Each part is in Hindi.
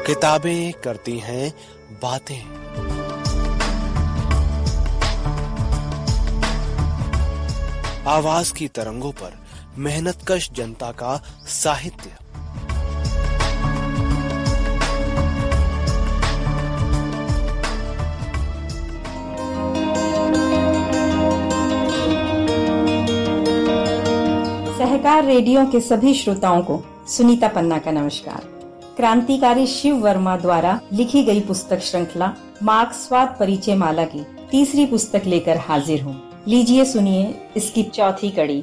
किताबें करती हैं बातें। आवाज की तरंगों पर मेहनतकश जनता का साहित्य। सहकार रेडियो के सभी श्रोताओं को सुनीता पन्ना का नमस्कार। क्रांतिकारी शिव वर्मा द्वारा लिखी गई पुस्तक श्रृंखला मार्क्सवाद परिचय माला की तीसरी पुस्तक लेकर हाजिर हूँ। लीजिए सुनिए इसकी चौथी कड़ी।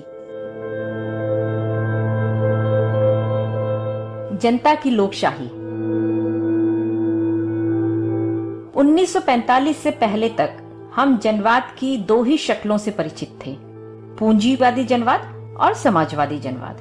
जनता की लोकशाही। 1945 से पहले तक हम जनवाद की दो ही शक्लों से परिचित थे, पूंजीवादी जनवाद और समाजवादी जनवाद।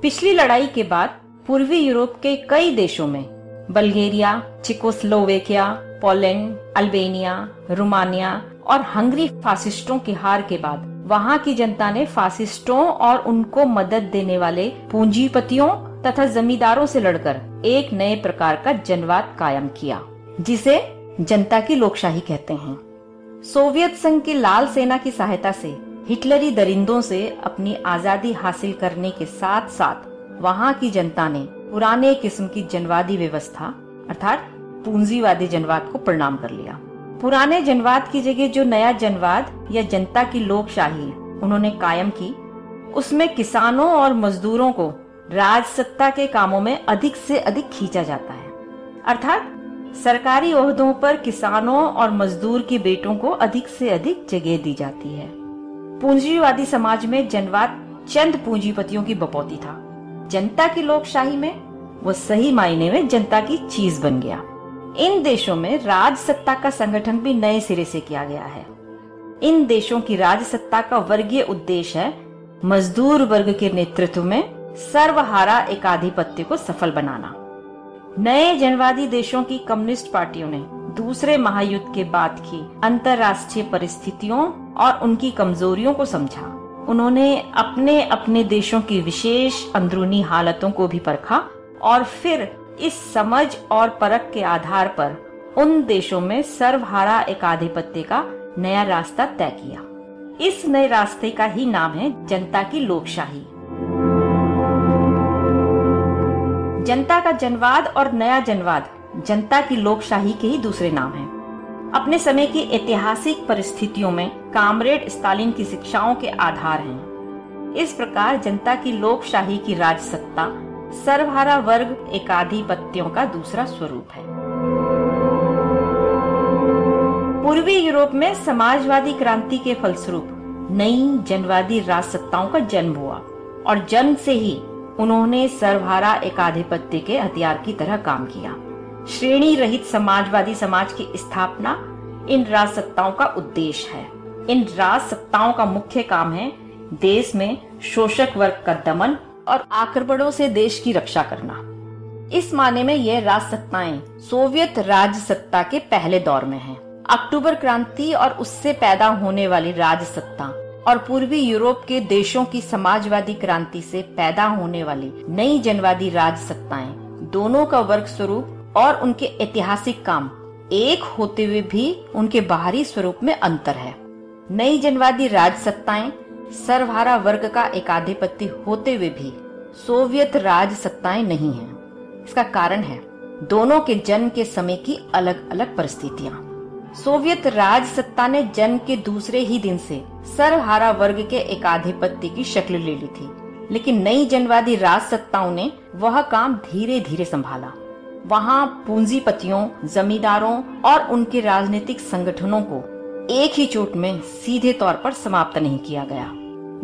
पिछली लड़ाई के बाद पूर्वी यूरोप के कई देशों में बल्गेरिया, चेकोस्लोवेकिया, पोलैंड, अल्बेनिया, रोमानिया और हंगरी फासिस्टों की हार के बाद वहां की जनता ने फासिस्टों और उनको मदद देने वाले पूंजीपतियों तथा जमींदारों से लड़कर एक नए प्रकार का जनवाद कायम किया, जिसे जनता की लोकशाही कहते हैं। सोवियत संघ की लाल सेना की सहायता से हिटलरी दरिंदों से अपनी आजादी हासिल करने के साथ साथ वहां की जनता ने पुराने किस्म की जनवादी व्यवस्था अर्थात पूंजीवादी जनवाद को प्रणाम कर लिया। पुराने जनवाद की जगह जो नया जनवाद या जनता की लोकशाही उन्होंने कायम की, उसमें किसानों और मजदूरों को राजसत्ता के कामों में अधिक से अधिक खींचा जाता है, अर्थात सरकारी ओहदों पर किसानों और मजदूर के बेटों को अधिक से अधिक जगह दी जाती है। पूंजीवादी समाज में जनवाद चंद पूंजीपतियों की बपौती था। जनता की लोकशाही में वो सही मायने में जनता की चीज बन गया। इन देशों में राजसत्ता का संगठन भी नए सिरे से किया गया है। इन देशों की राजसत्ता का वर्गीय उद्देश्य है मजदूर वर्ग के नेतृत्व में सर्वहारा एकाधिपत्य को सफल बनाना। नए जनवादी देशों की कम्युनिस्ट पार्टियों ने दूसरे महायुद्ध के बाद की अंतर्राष्ट्रीय परिस्थितियों और उनकी कमजोरियों को समझा। उन्होंने अपने अपने देशों की विशेष अंदरूनी हालतों को भी परखा और फिर इस समझ और परख के आधार पर उन देशों में सर्वहारा एकाधिपत्य का नया रास्ता तय किया। इस नए रास्ते का ही नाम है जनता की लोकशाही। जनता का जनवाद और नया जनवाद जनता की लोकशाही के ही दूसरे नाम हैं। अपने समय की ऐतिहासिक परिस्थितियों में कामरेड स्टालिन की शिक्षाओं के आधार हैं। इस प्रकार जनता की लोकशाही की राजसत्ता सर्वहारा वर्ग एकाधिपत्यों का दूसरा स्वरूप है। पूर्वी यूरोप में समाजवादी क्रांति के फलस्वरूप नई जनवादी राजसत्ताओं का जन्म हुआ और जन्म से ही उन्होंने सर्वहारा एकाधिपत्य के हथियार की तरह काम किया। श्रेणी रहित समाजवादी समाज की स्थापना इन राजसत्ताओं का उद्देश्य है। इन राजसत्ताओं का मुख्य काम है देश में शोषक वर्ग का दमन और आक्रमणों से देश की रक्षा करना। इस माने में यह राजसत्ताएं सोवियत राजसत्ता के पहले दौर में हैं। अक्टूबर क्रांति और उससे पैदा होने वाली राजसत्ता और पूर्वी यूरोप के देशों की समाजवादी क्रांति से पैदा होने वाली नई जनवादी राजसत्ताएं दोनों का वर्ग स्वरूप और उनके ऐतिहासिक काम एक होते हुए भी उनके बाहरी स्वरूप में अंतर है। नई जनवादी राजसत्ताएं सर्वहारा वर्ग का एकाधिपत्य होते हुए भी सोवियत राजसत्ताएं नहीं हैं। इसका कारण है दोनों के जन्म के समय की अलग अलग परिस्थितियां। सोवियत राजसत्ता ने जन्म के दूसरे ही दिन से सर्वहारा वर्ग के एकाधिपत्य की शक्ल ले ली थी, लेकिन नई जनवादी राजसत्ताओं ने वह काम धीरे धीरे संभाला। वहां पूंजीपतियों, जमींदारों और उनके राजनीतिक संगठनों को एक ही चोट में सीधे तौर पर समाप्त नहीं किया गया।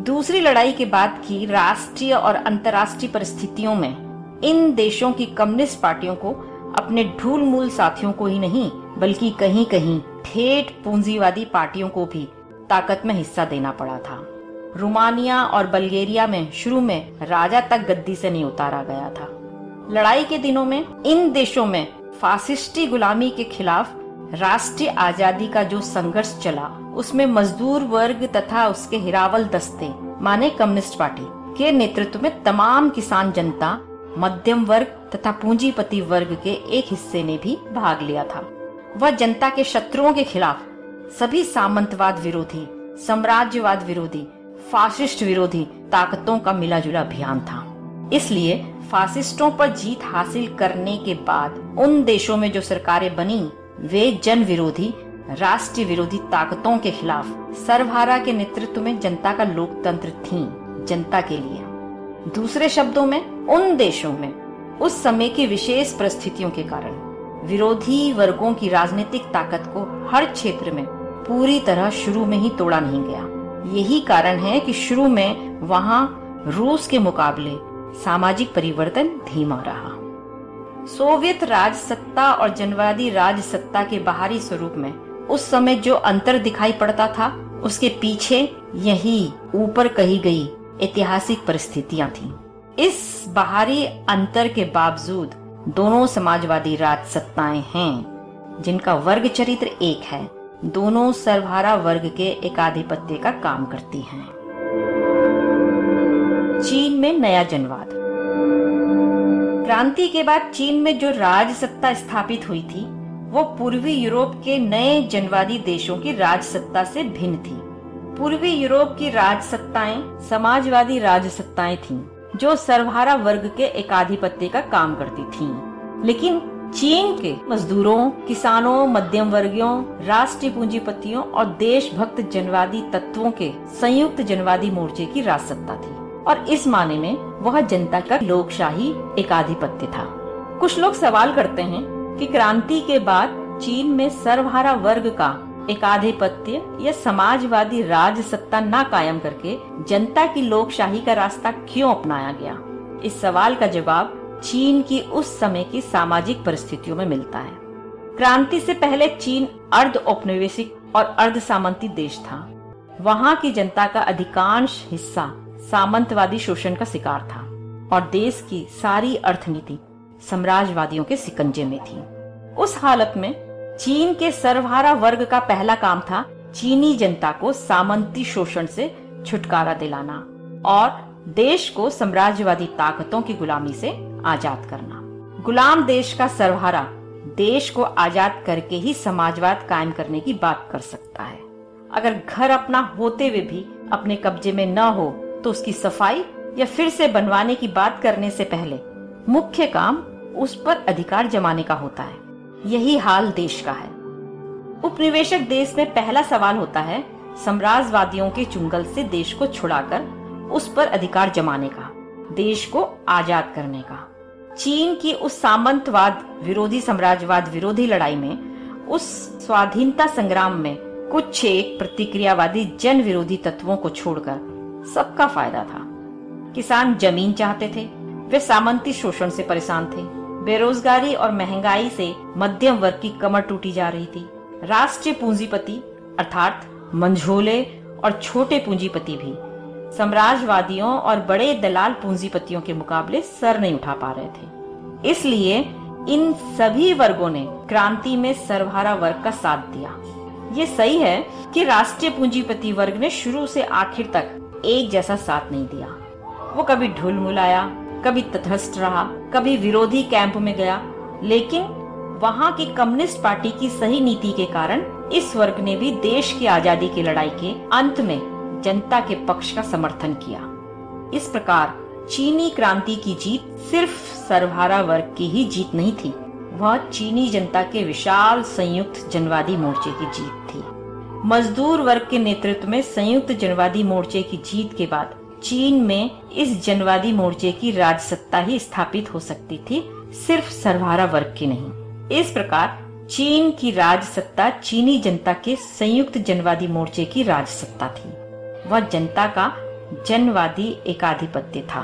दूसरी लड़ाई के बाद की राष्ट्रीय और अंतर्राष्ट्रीय परिस्थितियों में इन देशों की कम्युनिस्ट पार्टियों को अपने ढूल मूल साथियों को ही नहीं बल्कि कहीं कहीं ठेठ पूंजीवादी पार्टियों को भी ताकत में हिस्सा देना पड़ा था। रोमानिया और बल्गेरिया में शुरू में राजा तक गद्दी से नहीं उतारा गया था। लड़ाई के दिनों में इन देशों में फासिस्टी गुलामी के खिलाफ राष्ट्रीय आजादी का जो संघर्ष चला, उसमें मजदूर वर्ग तथा उसके हिरावल दस्ते माने कम्युनिस्ट पार्टी के नेतृत्व में तमाम किसान जनता मध्यम वर्ग तथा पूंजीपति वर्ग के एक हिस्से ने भी भाग लिया था। वह जनता के शत्रुओं के खिलाफ सभी सामंतवाद विरोधी, साम्राज्यवाद विरोधी, फासिस्ट विरोधी ताकतों का मिलाजुला अभियान था। इसलिए फासिस्टों पर जीत हासिल करने के बाद उन देशों में जो सरकारें बनी वे जन विरोधी, राष्ट्र विरोधी ताकतों के खिलाफ सर्वहारा के नेतृत्व में जनता का लोकतंत्र थी, जनता के लिए। दूसरे शब्दों में उन देशों में उस समय की विशेष परिस्थितियों के कारण विरोधी वर्गों की राजनीतिक ताकत को हर क्षेत्र में पूरी तरह शुरू में ही तोड़ा नहीं गया। यही कारण है कि शुरू में वहां रूस के मुकाबले सामाजिक परिवर्तन धीमा रहा। सोवियत राज सत्ता और जनवादी राज सत्ता के बाहरी स्वरूप में उस समय जो अंतर दिखाई पड़ता था, उसके पीछे यही ऊपर कही गई ऐतिहासिक परिस्थितियां थीं। इस बाहरी अंतर के बावजूद दोनों समाजवादी राज सत्ताएं हैं जिनका वर्ग चरित्र एक है। दोनों सर्वहारा वर्ग के एकाधिपत्य का काम करती हैं। चीन में नया जनवाद। क्रांति के बाद चीन में जो राज सत्ता स्थापित हुई थी वो पूर्वी यूरोप के नए जनवादी देशों की राज सत्ता से भिन्न थी। पूर्वी यूरोप की राज सत्ताएं समाजवादी राज सत्ताएं थीं जो सर्वहारा वर्ग के एकाधिपत्य का काम करती थीं। लेकिन चीन के मजदूरों, किसानों, मध्यम वर्गियों, राष्ट्रीय पूंजीपतियों और देशभक्त जनवादी तत्वों के संयुक्त जनवादी मोर्चे की राज सत्ता थी और इस माने में वह जनता का लोकशाही एकाधिपत्य था। कुछ लोग सवाल करते हैं कि क्रांति के बाद चीन में सर्वहारा वर्ग का एकाधिपत्य या समाजवादी राज सत्ता न कायम करके जनता की लोकशाही का रास्ता क्यों अपनाया गया। इस सवाल का जवाब चीन की उस समय की सामाजिक परिस्थितियों में मिलता है। क्रांति से पहले चीन अर्ध औपनिवेशिक और अर्ध सामंती देश था। वहां की जनता का अधिकांश हिस्सा सामंतवादी शोषण का शिकार था और देश की सारी अर्थनीति साम्राज्यवादियों के शिकंजे में थी। उस हालत में चीन के सर्वहारा वर्ग का पहला काम था चीनी जनता को सामंती शोषण से छुटकारा दिलाना और देश को साम्राज्यवादी ताकतों की गुलामी से आजाद करना। गुलाम देश का सर्वहारा देश को आजाद करके ही समाजवाद कायम करने की बात कर सकता है। अगर घर अपना होते हुए भी अपने कब्जे में न हो तो उसकी सफाई या फिर से बनवाने की बात करने से पहले मुख्य काम उस पर अधिकार जमाने का होता है। यही हाल देश का है। उपनिवेशक देश में पहला सवाल होता है साम्राज्यवादियों के चुंगल से देश को छुड़ाकर उस पर अधिकार जमाने का, देश को आजाद करने का। चीन की उस सामंतवाद विरोधी, साम्राज्यवाद विरोधी लड़ाई में, उस स्वाधीनता संग्राम में कुछ एक प्रतिक्रियावादी जन विरोधी तत्वों को छोड़कर सबका फायदा था। किसान जमीन चाहते थे, वे सामंती शोषण से परेशान थे। बेरोजगारी और महंगाई से मध्यम वर्ग की कमर टूटी जा रही थी। राष्ट्रीय पूंजीपति अर्थात मंझोले और छोटे पूंजीपति भी साम्राज्यवादियों और बड़े दलाल पूंजीपतियों के मुकाबले सर नहीं उठा पा रहे थे। इसलिए इन सभी वर्गों ने क्रांति में सर्वहारा वर्ग का साथ दिया। ये सही है कि राष्ट्रीय पूंजीपति वर्ग ने शुरू से आखिर तक एक जैसा साथ नहीं दिया। वो कभी ढुलमुलाया, कभी तटस्थ रहा, कभी विरोधी कैंप में गया, लेकिन वहां की कम्युनिस्ट पार्टी की सही नीति के कारण इस वर्ग ने भी देश की आजादी की लड़ाई के अंत में जनता के पक्ष का समर्थन किया। इस प्रकार चीनी क्रांति की जीत सिर्फ सर्वहारा वर्ग की ही जीत नहीं थी, वह चीनी जनता के विशाल संयुक्त जनवादी मोर्चे की जीत थी। मजदूर वर्ग के नेतृत्व में संयुक्त जनवादी मोर्चे की जीत के बाद चीन में इस जनवादी मोर्चे की राजसत्ता ही स्थापित हो सकती थी, सिर्फ सर्वहारा वर्ग की नहीं। इस प्रकार चीन की राजसत्ता चीनी जनता के संयुक्त जनवादी मोर्चे की राजसत्ता थी। वह जनता का जनवादी एकाधिपत्य था।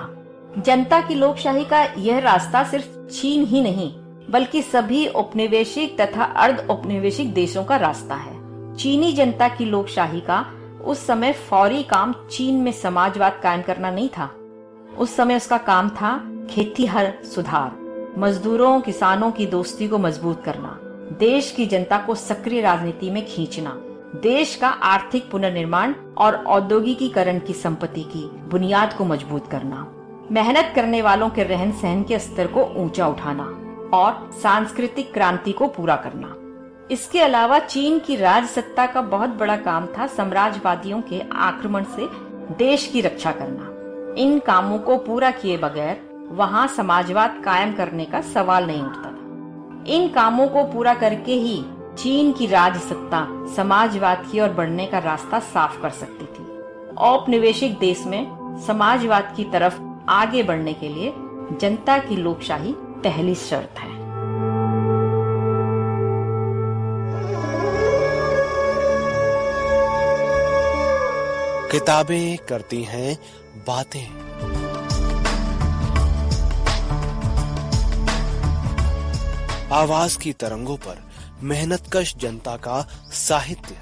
जनता की लोकशाही का यह रास्ता सिर्फ चीन ही नहीं बल्कि सभी औपनिवेशिक तथा अर्ध औपनिवेशिक देशों का रास्ता है। चीनी जनता की लोकशाही का उस समय फौरी काम चीन में समाजवाद कायम करना नहीं था। उस समय उसका काम था खेती हर सुधार, मजदूरों किसानों की दोस्ती को मजबूत करना, देश की जनता को सक्रिय राजनीति में खींचना, देश का आर्थिक पुनर्निर्माण और औद्योगिकीकरण की संपत्ति की बुनियाद को मजबूत करना। मेहनत करने वालों के रहन सहन के स्तर को ऊंचा उठाना और सांस्कृतिक क्रांति को पूरा करना। इसके अलावा चीन की राजसत्ता का बहुत बड़ा काम था साम्राज्यवादियों के आक्रमण से देश की रक्षा करना। इन कामों को पूरा किए बगैर वहां समाजवाद कायम करने का सवाल नहीं उठता था। इन कामों को पूरा करके ही चीन की राजसत्ता समाजवाद की ओर बढ़ने का रास्ता साफ कर सकती थी। औपनिवेशिक देश में समाजवाद की तरफ आगे बढ़ने के लिए जनता की लोकशाही पहली शर्त है। किताबें करती हैं बातें। आवाज की तरंगों पर मेहनतकश जनता का साहित्य